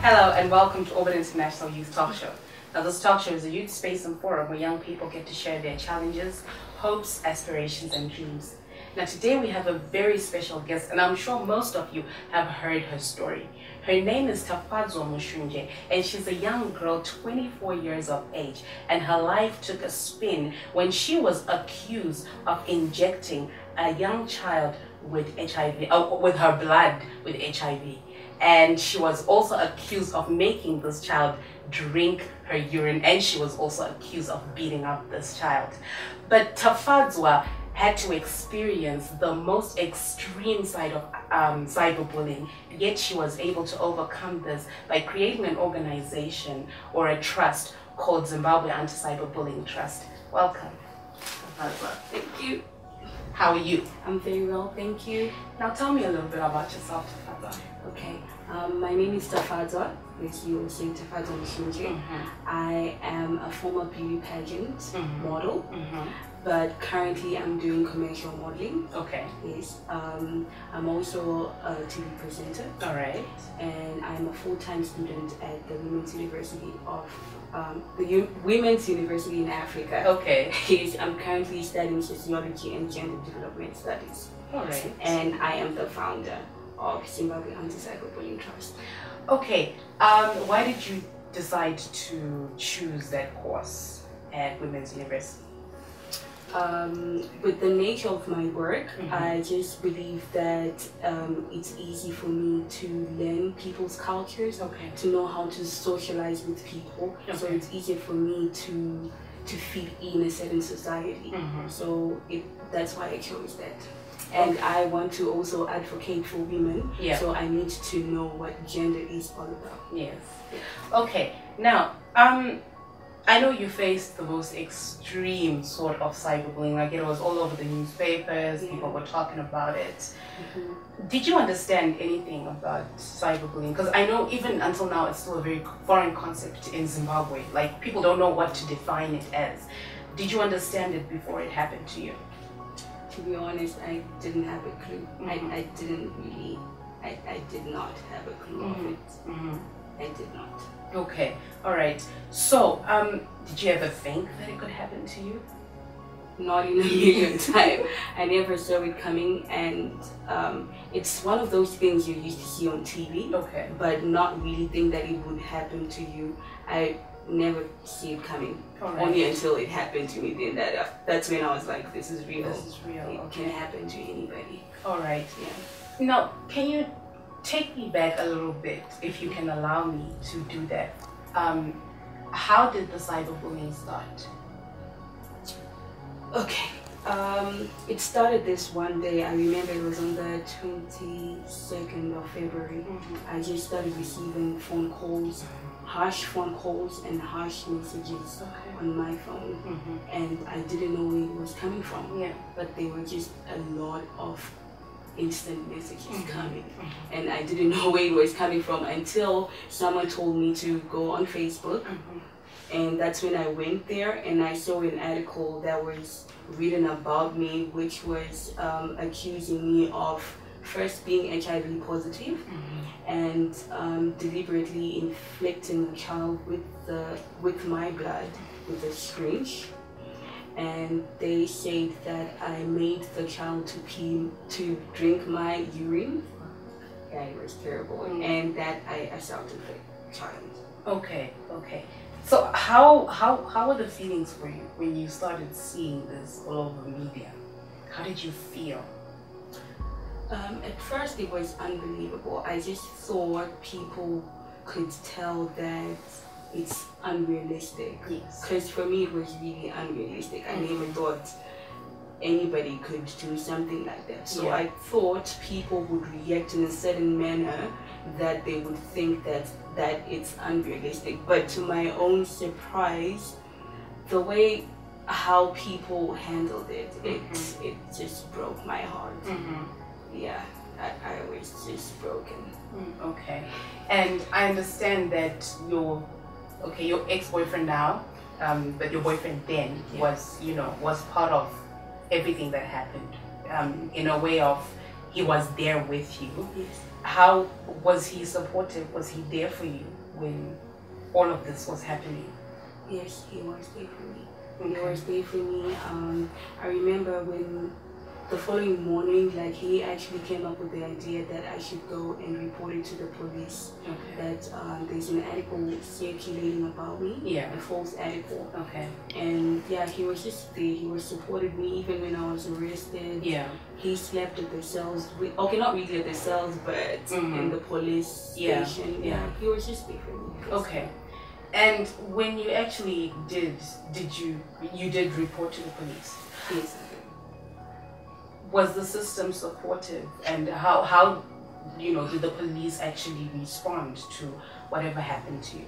Hello and welcome to Orbit International Youth Talk Show. Now this talk show is a youth space and forum where young people get to share their challenges, hopes, aspirations and dreams. Now today we have a very special guest and I'm sure most of you have heard her story. Her name is Tafadzwa Mushunje and she's a young girl 24 years of age, and her life took a spin when she was accused of injecting a young child with HIV, with her blood with HIV. And she was also accused of making this child drink her urine, and she was also accused of beating up this child. But Tafadzwa had to experience the most extreme side of cyberbullying, yet she was able to overcome this by creating an organization or a trust called Zimbabwe Anti-Cyberbullying Trust. Welcome, Tafadzwa. Thank you. How are you? I'm very well, thank you. Now tell me a little bit about yourself, Tafadzwa. Okay, my name is Tafadzwa, as you were saying, Tafadzwa Mushunje. I am a former beauty pageant model, but currently I'm doing commercial modeling. Okay. Yes. I'm also a TV presenter. All right. And I'm a full-time student at the Women's University of the Women's University in Africa. Okay. Yes, I'm currently studying sociology and gender development studies. All right. And I am the founder of Zimbabwe Anti-Cyberbullying Trust. Okay. Why did you decide to choose that course at Women's University? With the nature of my work, I just believe that it's easy for me to learn people's cultures, to know how to socialize with people. So it's easier for me to fit in a certain society. So that's why I chose that. And I want to also advocate for women, so I need to know what gender is all about. Yes. Okay. Now, I know you faced the most extreme sort of cyberbullying, like it was all over the newspapers, people were talking about it. Did you understand anything about cyberbullying? Because I know even until now it's still a very foreign concept in Zimbabwe. Like people don't know what to define it as. Did you understand it before it happened to you? To be honest, I didn't have a clue. I did not have a clue of it. I did not. Okay, all right. So, did you ever think that it could happen to you? Not in a million times. I never saw it coming, and it's one of those things you used to see on TV, but not really think that it would happen to you. I never see it coming. Only until it happened to me. Then that's when I was like, this is real. This is real. It can happen to anybody. All right. Yeah. Now, can you take me back a little bit, if you can allow me to do that? How did the cyberbullying start? Okay. It started this one day. I remember it was on the 22nd of February. I just started receiving phone calls, harsh phone calls and harsh messages on my phone. And I didn't know where it was coming from. But they were just a lot of instant messages coming, and I didn't know where it was coming from until someone told me to go on Facebook. And that's when I went there and I saw an article that was written about me, which was accusing me of first being HIV positive and deliberately inflicting the child with my blood with a syringe. And they said that I made the child to drink my urine. Yeah, it was terrible. And that I assaulted the child. Okay. So how were the feelings for you when you started seeing this all over media? How did you feel? At first it was unbelievable. I just thought people could tell that it's unrealistic. Because for me it was really unrealistic. I never thought anybody could do something like that. So I thought people would react in a certain manner that they would think that it's unrealistic. But to my own surprise, the way how people handled it, it just broke my heart. Yeah, I was just broken. Okay. And I understand that your ex-boyfriend now, but your boyfriend then was part of everything that happened, in a way of he was there with you. how was he supportive? Was he there for you when all of this was happening? Yes, he was there for me. Okay. He was there for me. I remember when the following morning, like he actually came up with the idea that I should go and report it to the police. Okay. That there's an article circulating about me. Yeah. A false article. Okay. And yeah, he was just there. He was supported me even when I was arrested. Yeah. He slept at the cells. Okay, not really at the cells, but in the police station. Yeah. He was just there for me. Okay. And when you actually did you did report to the police? Yes. Was the system supportive, and how did the police actually respond to whatever happened to you?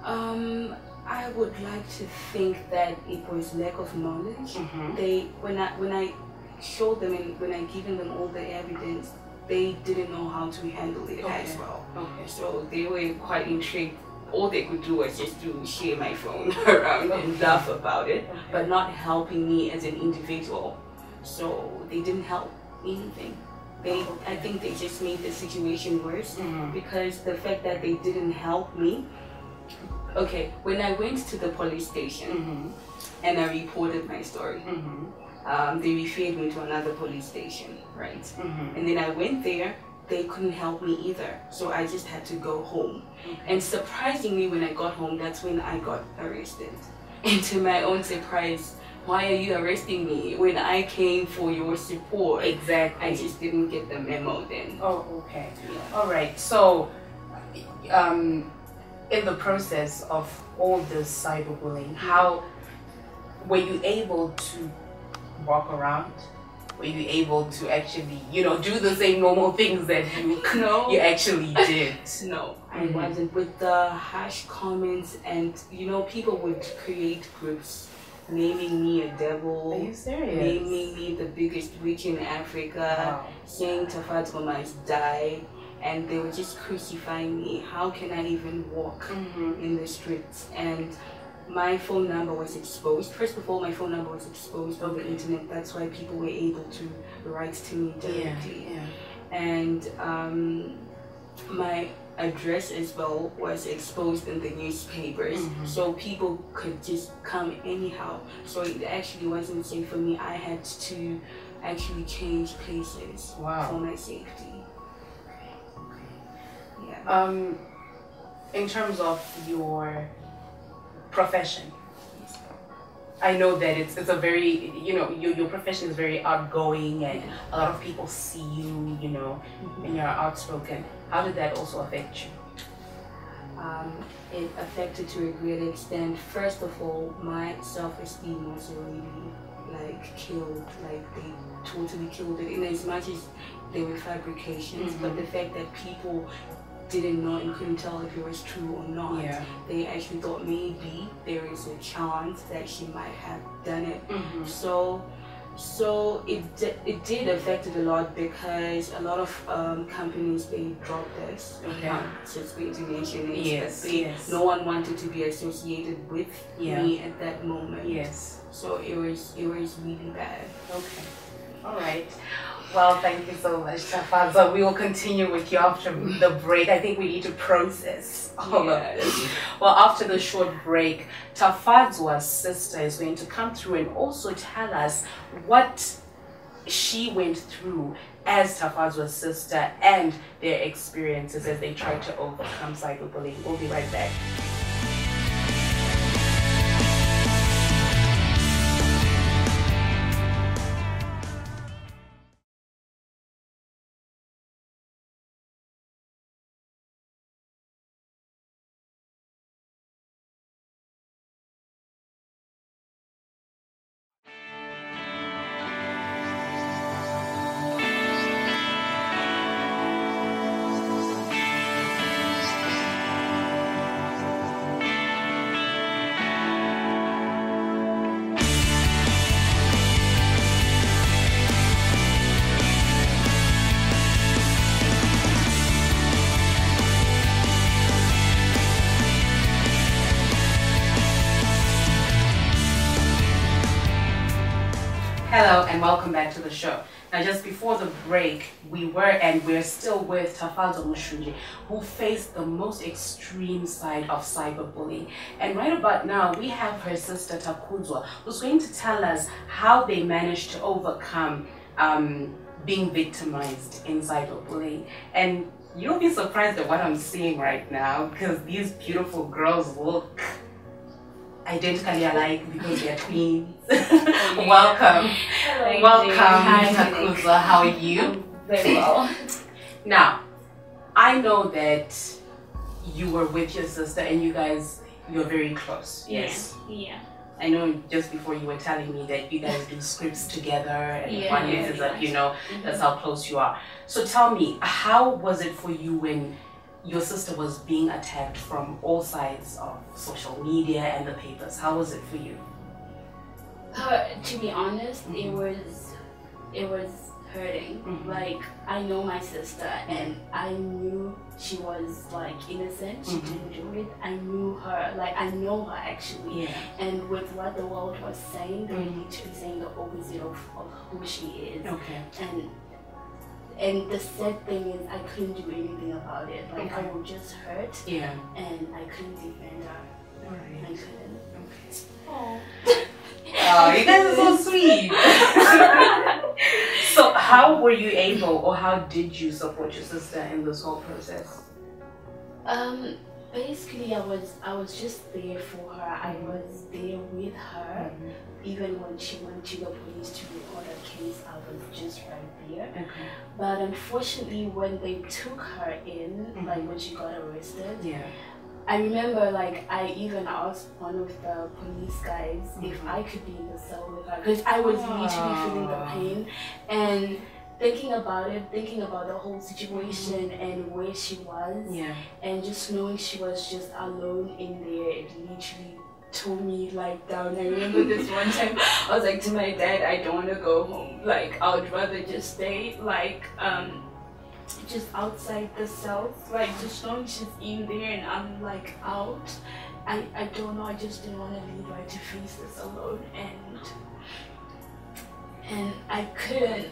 I would like to think that it was lack of knowledge. They when I showed them and when I given them all the evidence, they didn't know how to handle it as well. Okay. So they were quite intrigued. All they could do was just to share my phone around and laugh about it, but not helping me as an individual. So they didn't help anything. I think they just made the situation worse because the fact that they didn't help me. Okay, when I went to the police station and I reported my story, they referred me to another police station, right? And then I went there. They couldn't help me either, so I just had to go home. And surprisingly, when I got home, that's when I got arrested. And to my own surprise, why are you arresting me when I came for your support? Exactly. I just didn't get the memo then. Oh, okay. Yeah. All right. So, in the process of all this cyberbullying, how were you able to walk around? Were you able to actually, do the same normal things that you actually did? No, I wasn't. With the harsh comments and, people would create groups naming me a devil. Are you serious? Naming me the biggest witch in Africa. Wow. Saying Tafadzwa must die. And they were just crucifying me. How can I even walk in the streets? And my phone number was exposed. First of all, my phone number was exposed on the internet. That's why people were able to write to me directly. Yeah. And my address as well was exposed in the newspapers. So people could just come anyhow. So it actually wasn't safe for me. I had to actually change places for my safety. Yeah. In terms of your profession, I know that it's a very, your profession is very outgoing and a lot of people see you, and you're outspoken. How did that also affect you? It affected to a great extent. First of all, my self-esteem was already killed. They totally killed it, in as much as they were fabrications. But the fact that people didn't know and couldn't tell if it was true or not. They actually thought maybe there is a chance that she might have done it. So it did affect it a lot because a lot of companies, they dropped us. I'm just going to mention it. No one wanted to be associated with me at that moment. So it was really bad. Okay. All right. Well, thank you so much, Tafadzwa. We will continue with you after the break. I think we need to process all of this. Well, after the short break, Tafadzwa's sister is going to come through and also tell us what she went through as Tafadzwa's sister and their experiences as they try to overcome cyberbullying. We'll be right back. Hello and welcome back to the show. Now, just before the break, we were and we're still with Tafadzwa Mushunje, who faced the most extreme side of cyberbullying. And right about now, we have her sister Tafadzwa, who's going to tell us how they managed to overcome being victimized in cyberbullying. And you'll be surprised at what I'm seeing right now, because these beautiful girls look identically alike because they're twins. Welcome. Hello, Welcome, Hi, Tafadzwa. How are you? Very well. Now, I know that you were with your sister and you're very close. Yes. Yeah. I know just before you were telling me that you guys do scripts together and Yeah, one is that, you know, that's how close you are. So tell me, how was it for you when your sister was being attacked from all sides of social media and the papers? How was it for you? To be honest, it was hurting. Like, I know my sister and I knew she was like innocent. She didn't do it. I knew her. Like, I know her actually. Yeah. And with what the world was saying, they were literally saying the opposite of who she is. Okay. And the sad thing is, I couldn't do anything about it. Like, Okay. I was just hurt. Yeah. And I couldn't defend her. Alright. I couldn't. Okay. Oh. Oh, you guys are so sweet. So how were you able, or how did you support your sister in this whole process? Basically, I was just there for her. I was there with her. Even when she went to the police to report a case, I was just right there. Okay. But unfortunately, when they took her in, like when she got arrested, Yeah. I remember, like, I even asked one of the police guys if I could be in the cell with her, because I was literally feeling the pain and thinking about the whole situation and where she was, and just knowing she was just alone in there. It literally tore me like down. I remember this one time I was like to my dad, I don't want to go home. Like, I would rather just stay like just outside the cells, like just knowing she's in there and I'm like out. I don't know, I just didn't want to leave her to face this alone, and I couldn't,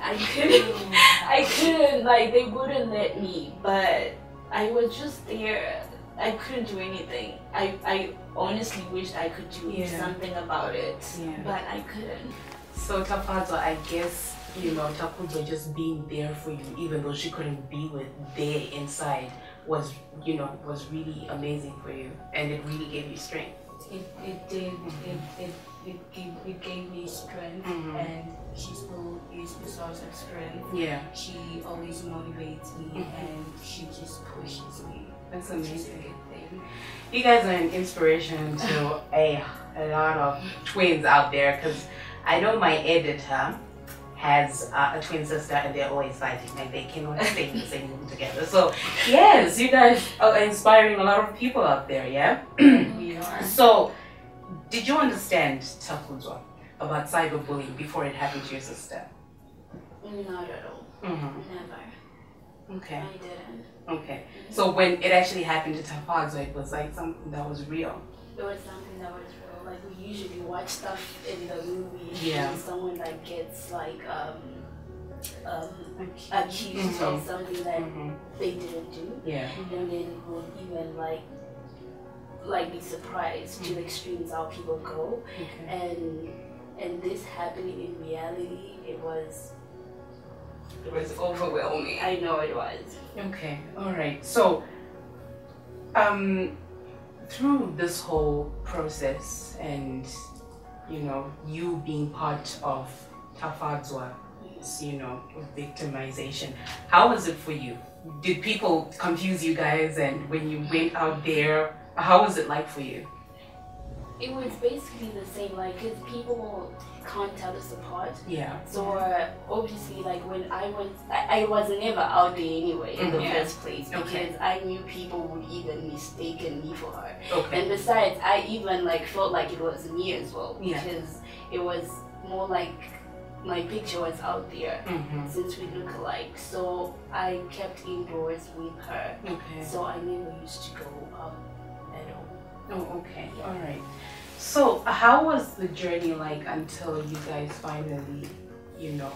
like, they wouldn't let me, but I was just there. I couldn't do anything. I honestly wished I could do something about it, but I couldn't. So Tafadzwa, I guess, you know, Tafadzwa just being there for you, even though she couldn't be there inside, was, you know, was really amazing for you, and it really gave you strength. It did. It gave me strength, and she still is the source of strength. Yeah. She always motivates me, and she just pushes me. That's amazing. Good thing. You guys are an inspiration to a lot of twins out there, because I know my editor has a twin sister and they're always fighting, like they cannot stay in the same room together. So yes, you guys are inspiring a lot of people out there, yeah? We are. So did you understand, Tafadzwa, about cyberbullying before it happened to your sister? Not at all. Never. Okay. I didn't. Okay. So when it actually happened to Tafadzwa, it was like something that was real. It was something that was real. Like, we usually watch stuff in the movie and someone like gets like accused of something that they didn't do. Yeah. And then we'll even like be surprised to the extremes how people go. Okay. And this happening in reality, it was overwhelming. I know it was. Okay. All right. So through this whole process and, you know, you being part of Tafadzwa's, you know, victimization, how was it for you? Did people confuse you guys, and when you went out there, how was it like for you? It was basically the same, like, because people can't tell us apart. Yeah. So obviously, like, when I was never out there anyway in the first place, because I knew people would even mistaken me for her. Okay. And besides, I even like felt like it was me as well, because it was more like my picture was out there since we look alike. So I kept indoors with her. Okay. So I never used to go out at all. Oh, okay. Yeah. All right. So how was the journey like until you guys finally, you know,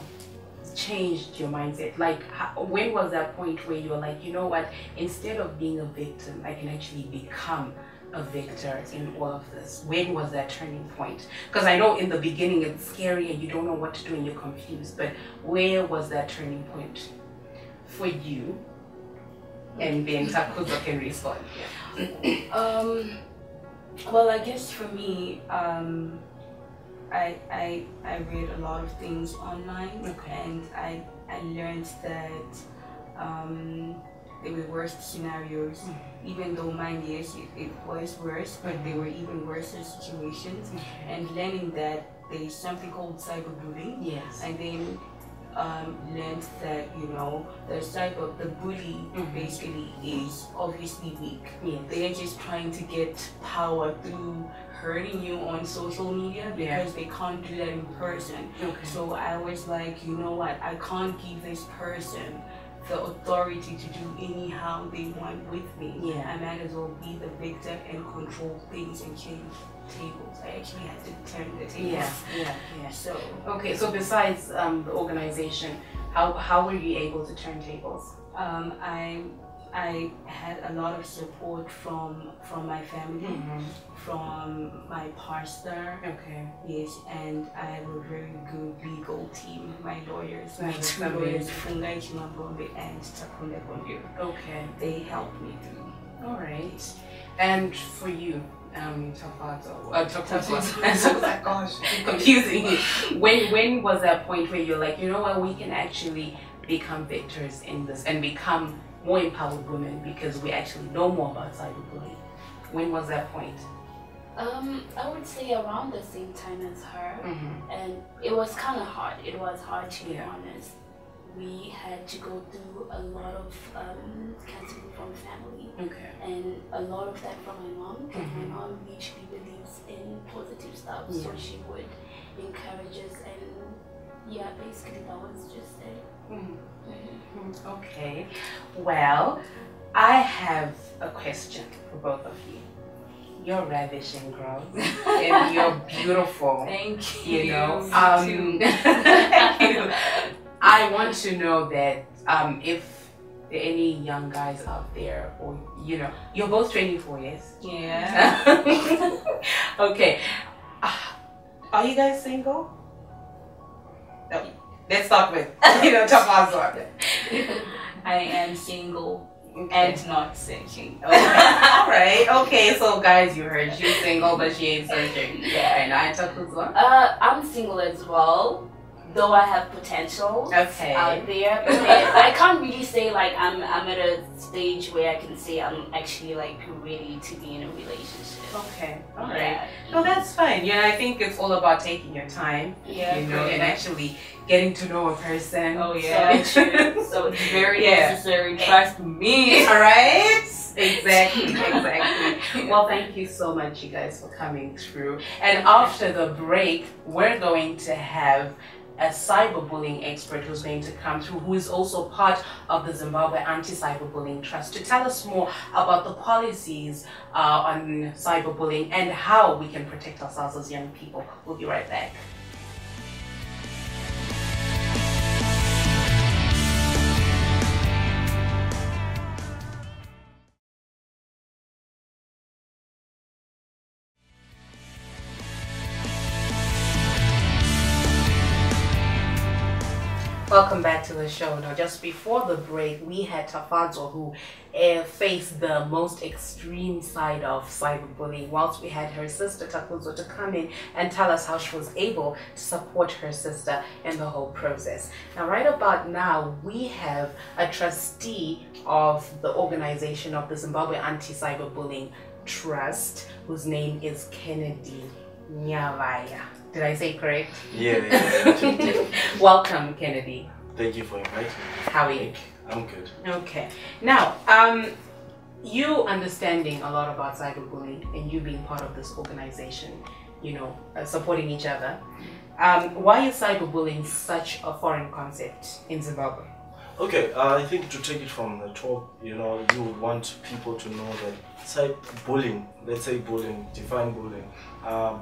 changed your mindset? Like, when was that point where you were like, you know what, instead of being a victim, I can actually become a victor in all of this? When was that turning point? Because I know in the beginning it's scary and you don't know what to do and you're confused, but where was that turning point for you? And then Tafadzwa can respond. Well, I guess for me, I read a lot of things online, and I learned that there were worse scenarios, even though mine, yes, it was worse, but there were even worse situations. And learning that there is something called cyberbullying. Yes. And then learned that, you know, the bully basically is obviously weak. Yes. They're just trying to get power through hurting you on social media because they can't do that in person. So I was like, you know what, I can't give this person the authority to do anyhow they want with me. I might as well be the victor and control things and change tables. I actually had to turn the tables. So okay, so besides the organization, how were you able to turn tables? I had a lot of support from my family, from my pastor. Yes, and I have a very good legal team. My lawyers, my two lawyers, Fungai Chimabombe and Takunde Bondio. They helped me through. All right. And for you, Tafadzwa. So like, gosh, confusing me. When was that point where you're like, you know what, we can actually become victors in this and become more empowered women because we actually know more about cyberbullying? When was that point? I would say around the same time as her, and it was kind of hard. It was hard, to be honest. We had to go through a lot of counseling from family, and a lot of that from my mom, because my mom usually believes in positive stuff, so she would encourage us, and basically that was just it. Okay, well, I have a question for both of you. You're ravishing, girls, and you're beautiful. Thank you. You know, thank you. I want to know that if there are any young guys out there, or you know, you're both 24 years. Yeah. Okay. Are you guys single? No. Let's start with Tafadzwa. I am single and not searching. All right. Okay. So guys, you heard she's single, but she ain't searching. And I Tafadzwa. I'm single as well, though I have potential out there. But I can't really say like I'm at a stage where I can say I'm actually like ready to be in a relationship. Okay. All right. No, that's fine. Yeah, I think it's all about taking your time. You know, and actually getting to know a person. Oh yeah. So it's very necessary. Trust me. All right. Exactly. Well, thank you so much, you guys, for coming through. And after the break, we're going to have a cyberbullying expert who's going to come through, who is also part of the Zimbabwe Anti-Cyberbullying Trust, to tell us more about the policies on cyberbullying and how we can protect ourselves as young people. We'll be right back. Welcome back to the show. Now, just before the break, we had Tafadzwa, who faced the most extreme side of cyberbullying, whilst we had her sister Tafadzwa to come in and tell us how she was able to support her sister in the whole process. Now, right about now, we have a trustee of the organization of the Zimbabwe Anti-Cyberbullying Trust, whose name is Kennedy Nyavaya. Did I say correct? Yeah. Welcome, Kennedy. Thank you for inviting me. How are you? I'm good. Okay. Now, you understanding a lot about cyberbullying and you being part of this organization, you know, supporting each other, why is cyberbullying such a foreign concept in Zimbabwe? Okay, I think to take it from the top, you know, you would want people to know that bullying, let's say bullying, define bullying.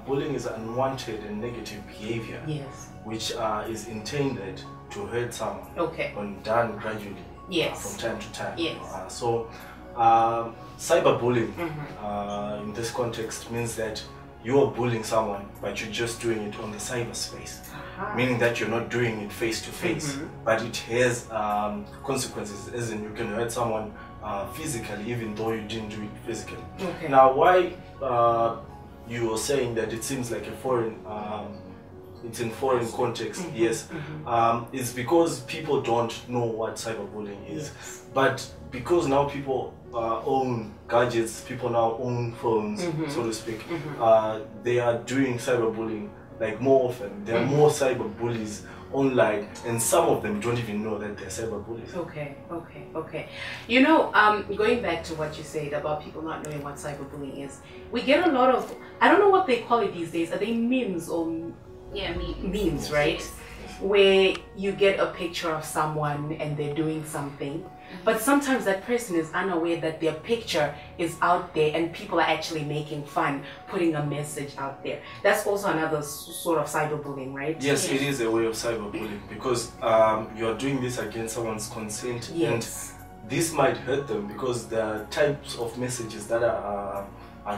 Bullying is unwanted and negative behavior, yes, which is intended to hurt someone. Okay. When done gradually. Yes. From time to time. Yes. So cyberbullying in this context means that you are bullying someone, but you're just doing it on the cyberspace. Meaning that you're not doing it face to face, but it has consequences, as in you can hurt someone physically, even though you didn't do it physically. Okay. Now, why you are saying that it seems like a foreign, it's in foreign context? Yes, it's because people don't know what cyberbullying is, but because now people own gadgets, people now own phones, so to speak, they are doing cyberbullying like more often. There are more cyberbullies online, and some of them don't even know that they're cyberbullies. Okay. You know, going back to what you said about people not knowing what cyberbullying is, we get a lot of, I don't know what they call it these days, are they memes or memes, right? Yes. Where you get a picture of someone and they're doing something, but sometimes that person is unaware that their picture is out there and people are actually making fun, putting a message out there. That's also another sort of cyberbullying, right? Yes, it is a way of cyberbullying, because you are doing this against someone's consent, and this might hurt them because there are types of messages that are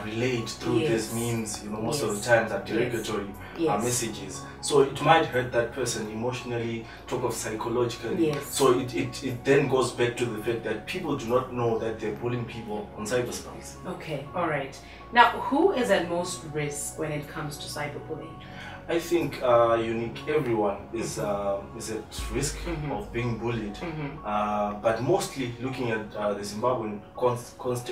relayed through these memes, you know, most of the times are derogatory messages. So it might hurt that person emotionally, talk of psychologically. So it then goes back to the fact that people do not know that they're bullying people on cyberspace. Okay, all right. Now, who is at most risk when it comes to cyberbullying? I think unique. Everyone is at risk of being bullied, but mostly looking at the Zimbabwean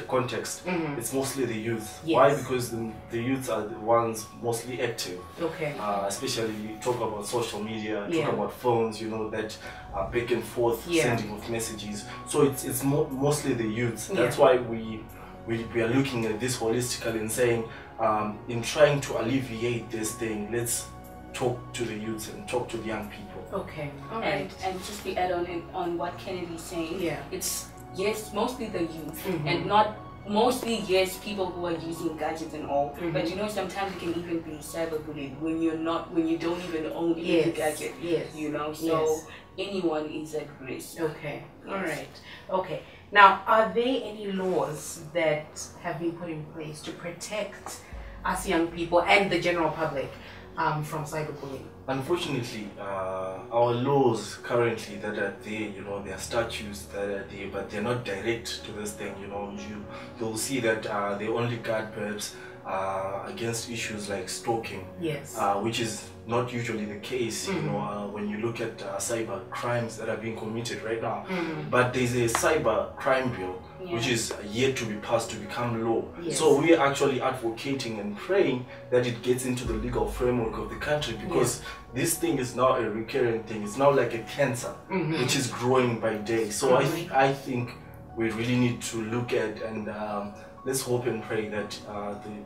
context, it's mostly the youth. Why? Because the youth are the ones mostly active. Okay. Especially you talk about social media, talk about phones, you know, that back and forth sending of messages. So it's mostly the youth. That's why we are looking at this holistically and saying, in trying to alleviate this thing, let's talk to the youth and talk to the young people. Okay, all right. And just to add on what Kennedy's saying, it's mostly the youth, and not mostly people who are using gadgets and all. But you know, sometimes you can even be cyberbullied when you don't even own any gadget. You know, so anyone is at risk. Okay, all right. Okay. Now, are there any laws that have been put in place to protect us young people and the general public from cyberbullying? Unfortunately, our laws currently that are there, you know, there are statutes that are there, but they're not direct to this thing. You know, you'll see that they only guard perhaps against issues like stalking, which is not usually the case, you know, when you look at cyber crimes that are being committed right now. But there's a cyber crime bill which is yet to be passed to become law. So we are actually advocating and praying that it gets into the legal framework of the country, because this thing is now a recurring thing. It's now like a cancer which is growing by day. So I think we really need to look at and let's hope and pray that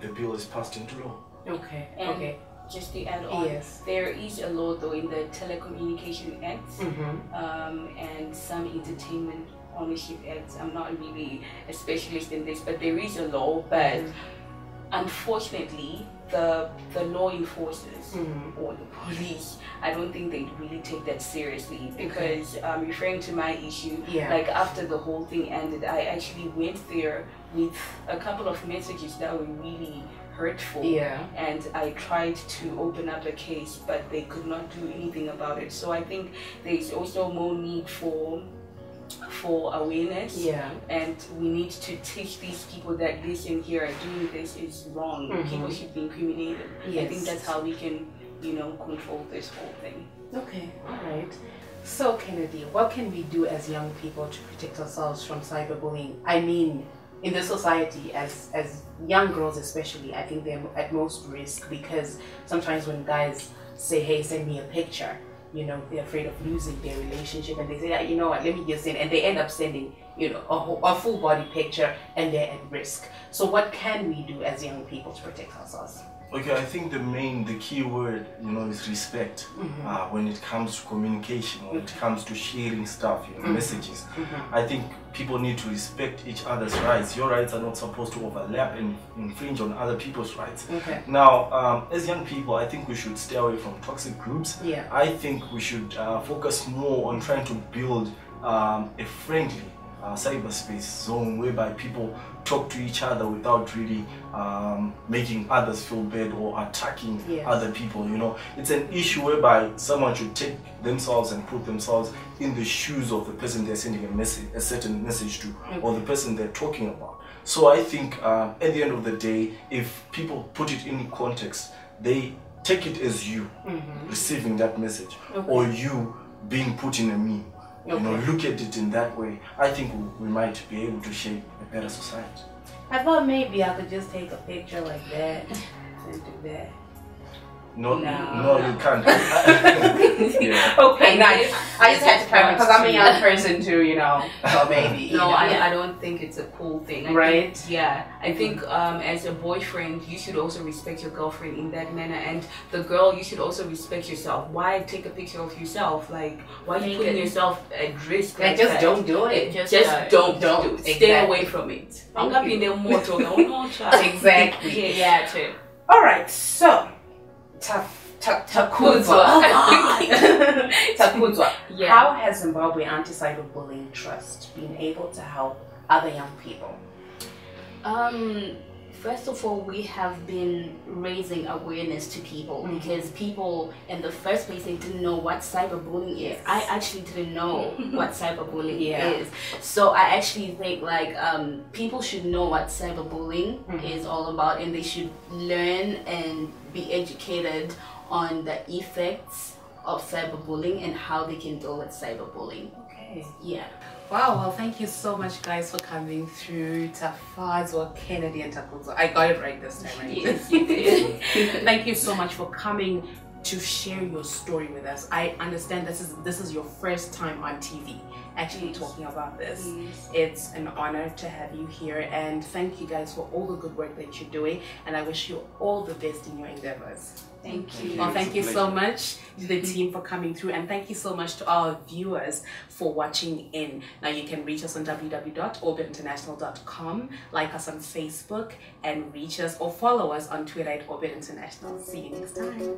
the bill is passed into law. Okay. And just to add on, there is a law though in the Telecommunication Act and some entertainment ownership acts. I'm not really a specialist in this, but there is a law, but unfortunately the law enforcers or the police, I don't think they really take that seriously, because referring to my issue, like after the whole thing ended, I actually went there with a couple of messages that were really hurtful, and I tried to open up a case, but they could not do anything about it. So I think there's also more need for awareness, and we need to teach these people that listen, here, doing this is wrong. People should be incriminated. I think that's how we can, you know, control this whole thing. Okay, all right. So Kennedy, what can we do as young people to protect ourselves from cyberbullying? I mean, in the society, as young girls especially, I think they're at most risk, because sometimes when guys say, hey, send me a picture, you know, they're afraid of losing their relationship, and they say, you know what, let me just send, and they end up sending, you know, a full body picture, and they're at risk. So what can we do as young people to protect ourselves? Okay, I think the key word, is respect. When it comes to communication, when it comes to sharing stuff, messages. I think people need to respect each other's rights. Your rights are not supposed to overlap and infringe on other people's rights. Okay. Now, as young people, I think we should stay away from toxic groups. Yeah. I think we should focus more on trying to build a friendly cyberspace zone whereby people talk to each other without really making others feel bad or attacking other people. It's an issue whereby someone should take themselves and put themselves in the shoes of the person they're sending a certain message to, or the person they're talking about. So I think at the end of the day, if people put it in context, they take it as you receiving that message, or you being put in a meme. Look at it in that way. I think we might be able to shape a better society. I thought maybe I could just take a picture like that and do that. No, you can't. Okay, nice. I just had to clarify because I'm a young person too, so maybe. No, I don't think it's a cool thing. Right? I think as a boyfriend, you should also respect your girlfriend in that manner, and the girl, you should also respect yourself. Why take a picture of yourself? Like, why are you putting yourself at risk? Like, just don't do it. Just don't do it. Stay away from it. I'm not being there more Exactly. Yeah, true. All right, so. Tafadzwa. Tafadzwa. Yeah. How has Zimbabwe Anti-Cyberbullying Trust been able to help other young people? First of all, we have been raising awareness to people because people, in the first place, they didn't know what cyberbullying is. I actually didn't know what cyberbullying is. So I actually think people should know what cyberbullying is all about, and they should learn and be educated on the effects of cyberbullying and how they can deal with cyberbullying. Okay. Yeah. Wow, well, thank you so much, guys, for coming through Tafadzwa, Kennedy, and Tafadzwa. I got it right this time, right? Yes, you did. Thank you so much for coming to share your story with us. I understand this is your first time on TV actually talking about this. It's an honor to have you here, and thank you guys for all the good work that you're doing, and I wish you all the best in your endeavors. Thank you. Well, thank you so much to the team for coming through, and thank you so much to our viewers for watching in. Now you can reach us on www.orbitinternational.com, like us on Facebook, and reach us or follow us on Twitter at Orbit International. See you next time.